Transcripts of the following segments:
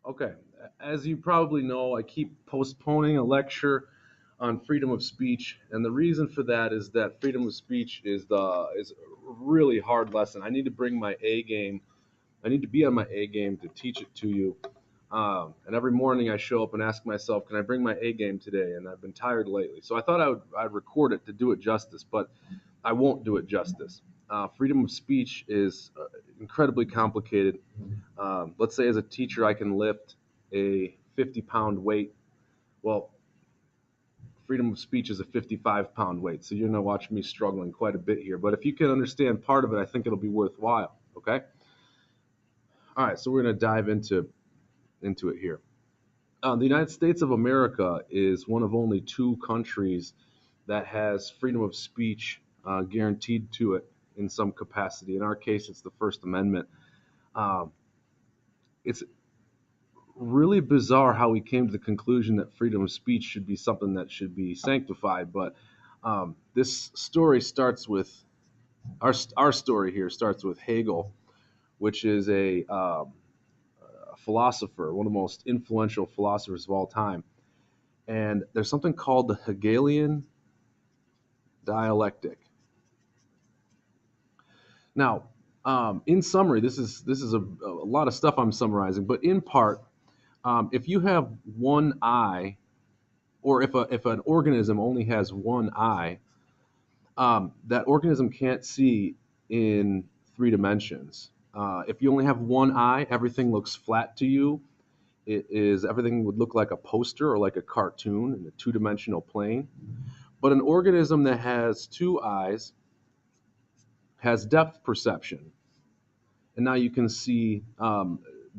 Okay, as you probably know, I keep postponing a lecture on freedom of speech, and the reason for that is that freedom of speech is a really hard lesson. I need to bring my A game. I need to be on my A game to teach it to you. And every morning I show up and ask myself, can I bring my A game today? And I've been tired lately, so I thought I'd record it to do it justice, but I won't do it justice. Freedom of speech is incredibly complicated. Let's say as a teacher, I can lift a 50-pound weight. Well, freedom of speech is a 55-pound weight, so you're going to watch me struggling quite a bit here. But if you can understand part of it, I think it'll be worthwhile. Okay. All right. So we're going to dive into it here. The United States of America is one of only two countries that has freedom of speech guaranteed to it in some capacity. In our case, it's the First Amendment. Um, it's really bizarre how we came to the conclusion that freedom of speech should be something that should be sanctified. But this story starts with our story here starts with Hegel, which is a philosopher, one of the most influential philosophers of all time. And there's something called the Hegelian dialectic. Now, in summary, this is a lot of stuff I'm summarizing, but in part, if you have one eye, or if an organism only has one eye, that organism can't see in three dimensions. If you only have one eye, everything looks flat to you. Everything would look like a poster or like a cartoon in a two-dimensional plane. But an organism that has two eyes has depth perception, and now you can see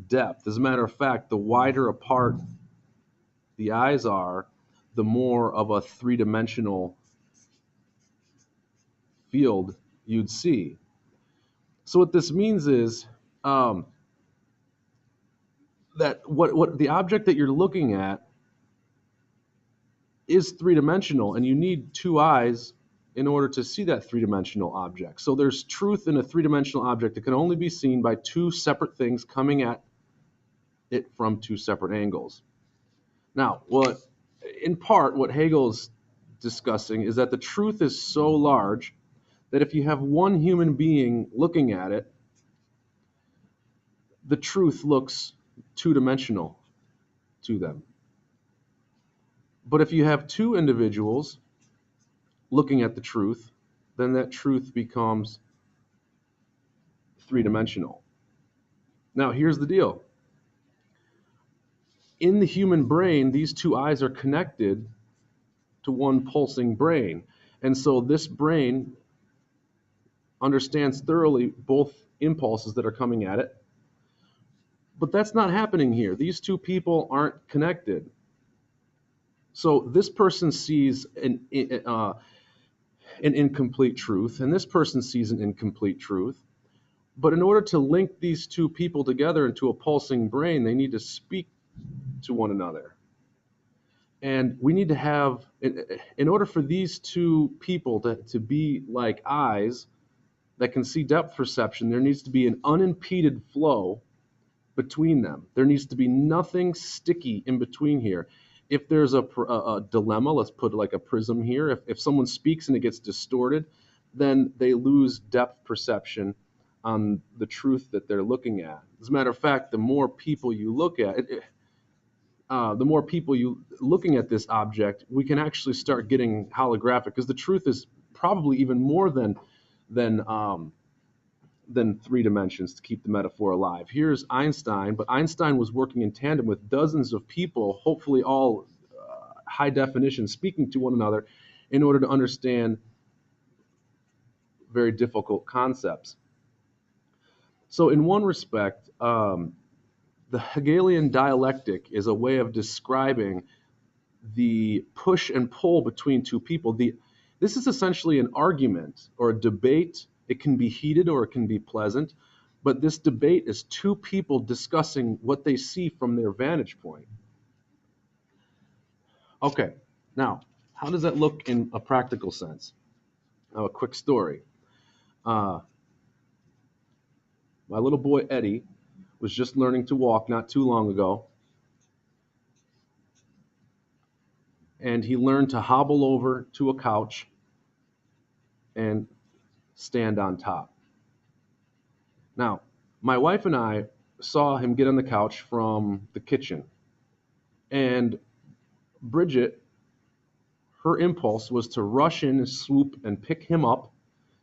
depth. As a matter of fact, the wider apart the eyes are, the more of a three-dimensional field you'd see. So what this means is um, that what the object that you're looking at is three-dimensional, and you need two eyes in order to see that three-dimensional object. So there's truth in a three-dimensional object that can only be seen by two separate things coming at it from two separate angles. Now, in part what Hegel's discussing is that the truth is so large that if you have one human being looking at it, the truth looks two-dimensional to them. But if you have two individuals looking at the truth, then that truth becomes three-dimensional. Now, here's the deal. In the human brain, these two eyes are connected to one pulsing brain. And so this brain understands thoroughly both impulses that are coming at it. But that's not happening here. These two people aren't connected. So this person sees an incomplete truth, and this person sees an incomplete truth. But in order to link these two people together into a pulsing brain, they need to speak to one another. And we need to have, in order for these two people to be like eyes that can see depth perception, there needs to be an unimpeded flow between them. There needs to be nothing sticky in between here. If there's a dilemma, let's put like a prism here. If someone speaks and it gets distorted, then they lose depth perception on the truth that they're looking at. As a matter of fact, the more people you look at, the more people you looking at this object, we can actually start getting holographic, because the truth is probably even more than three dimensions, to keep the metaphor alive. Here's Einstein, but Einstein was working in tandem with dozens of people, hopefully all high definition, speaking to one another in order to understand very difficult concepts. So in one respect, the Hegelian dialectic is a way of describing the push and pull between two people. This is essentially an argument or a debate. It can be heated or it can be pleasant, but this debate is two people discussing what they see from their vantage point. Okay, now, how does that look in a practical sense? Now, a quick story. Uh, my little boy Eddie was just learning to walk not too long ago, and he learned to hobble over to a couch and stand on top. Now, my wife and I saw him get on the couch from the kitchen, and Bridget, her impulse was to rush in and swoop and pick him up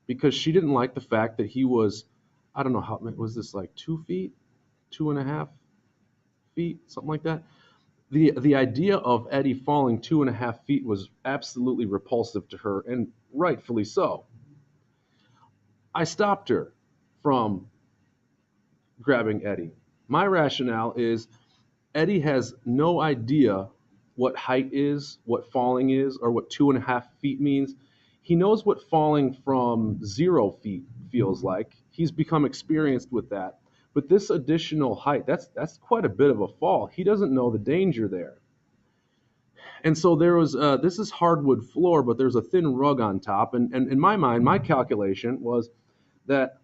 because she didn't like the fact that he was, I don't know how, was this like 2 feet, 2.5 feet, something like that. The idea of Eddie falling 2.5 feet was absolutely repulsive to her, and rightfully so. I stopped her from grabbing Eddie. My rationale is Eddie has no idea what height is, what falling is, or what 2.5 feet means. He knows what falling from 0 feet feels like. He's become experienced with that. But this additional height, that's quite a bit of a fall. He doesn't know the danger there. And so there was this is hardwood floor, but there's a thin rug on top. And in my mind, my calculation was that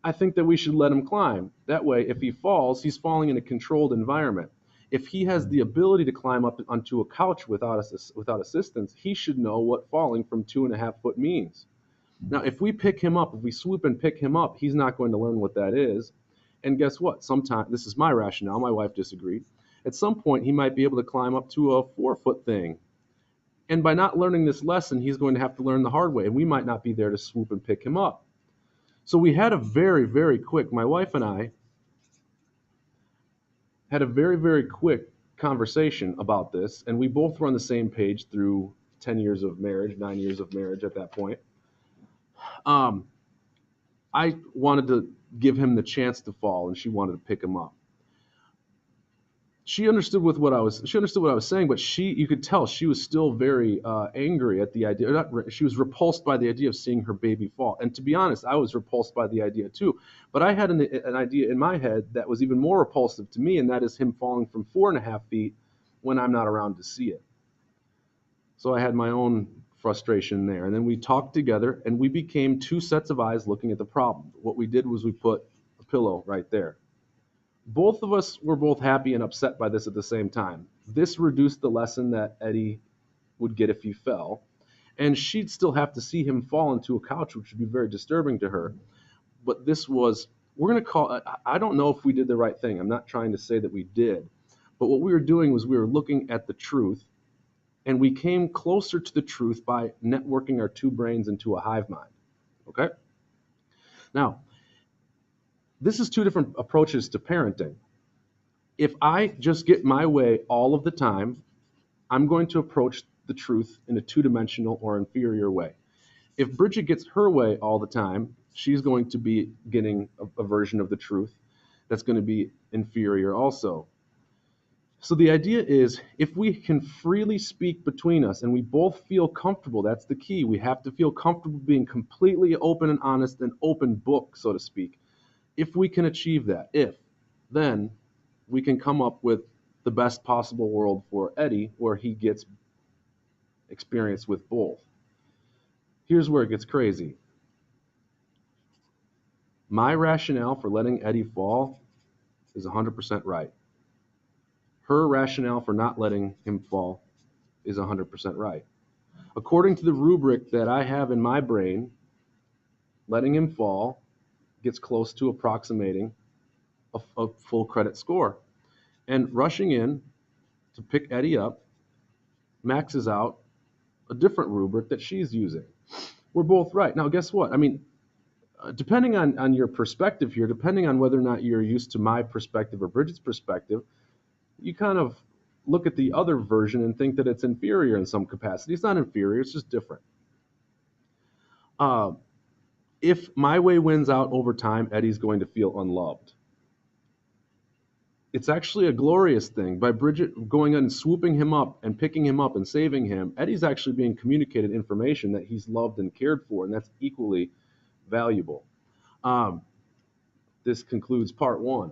I think that we should let him climb. That way, if he falls, he's falling in a controlled environment. If he has the ability to climb up onto a couch without assistance, he should know what falling from 2.5 foot means. Now, if we pick him up, if we swoop and pick him up, he's not going to learn what that is. And guess what? Sometime this is my rationale. My wife disagreed. At some point, he might be able to climb up to a 4 foot thing. And by not learning this lesson, he's going to have to learn the hard way. And we might not be there to swoop and pick him up. So we had a very, very quick, my wife and I had a very, very quick conversation about this, and we both were on the same page through 10 years of marriage, 9 years of marriage at that point. Um, I wanted to give him the chance to fall, and she wanted to pick him up. She understood what I was saying, but you could tell she was still very angry at the idea. She was repulsed by the idea of seeing her baby fall. And to be honest, I was repulsed by the idea too. But I had an idea in my head that was even more repulsive to me, and that is him falling from 4.5 feet when I'm not around to see it. So I had my own frustration there. And then we talked together, and we became two sets of eyes looking at the problem. What we did was we put a pillow right there. Both of us were both happy and upset by this at the same time. This reduced the lesson that Eddie would get if he fell, and she'd still have to see him fall into a couch, which would be very disturbing to her. But this was, we're going to call, I don't know if we did the right thing. I'm not trying to say that we did. But what we were doing was we were looking at the truth, and we came closer to the truth by networking our two brains into a hive mind. Okay? Now, this is two different approaches to parenting. If I just get my way all of the time, I'm going to approach the truth in a two-dimensional or inferior way. If Bridget gets her way all the time, she's going to be getting a version of the truth that's going to be inferior also. So the idea is if we can freely speak between us and we both feel comfortable, that's the key. We have to feel comfortable being completely open and honest, an open book, so to speak. If we can achieve that, then we can come up with the best possible world for Eddie where he gets experience with both. Here's where it gets crazy. My rationale for letting Eddie fall is 100% right. Her rationale for not letting him fall is 100% right. According to the rubric that I have in my brain, letting him fall gets close to approximating a full credit score. And rushing in to pick Eddie up maxes out a different rubric that she's using. We're both right. Now, guess what? I mean, depending on your perspective here, depending on whether or not you're used to my perspective or Bridget's perspective, you kind of look at the other version and think that it's inferior in some capacity. It's not inferior, it's just different. If my way wins out over time, Eddie's going to feel unloved. It's actually a glorious thing. By Bridget going and swooping him up and picking him up and saving him, Eddie's actually being communicated information that he's loved and cared for, and that's equally valuable. This concludes part one.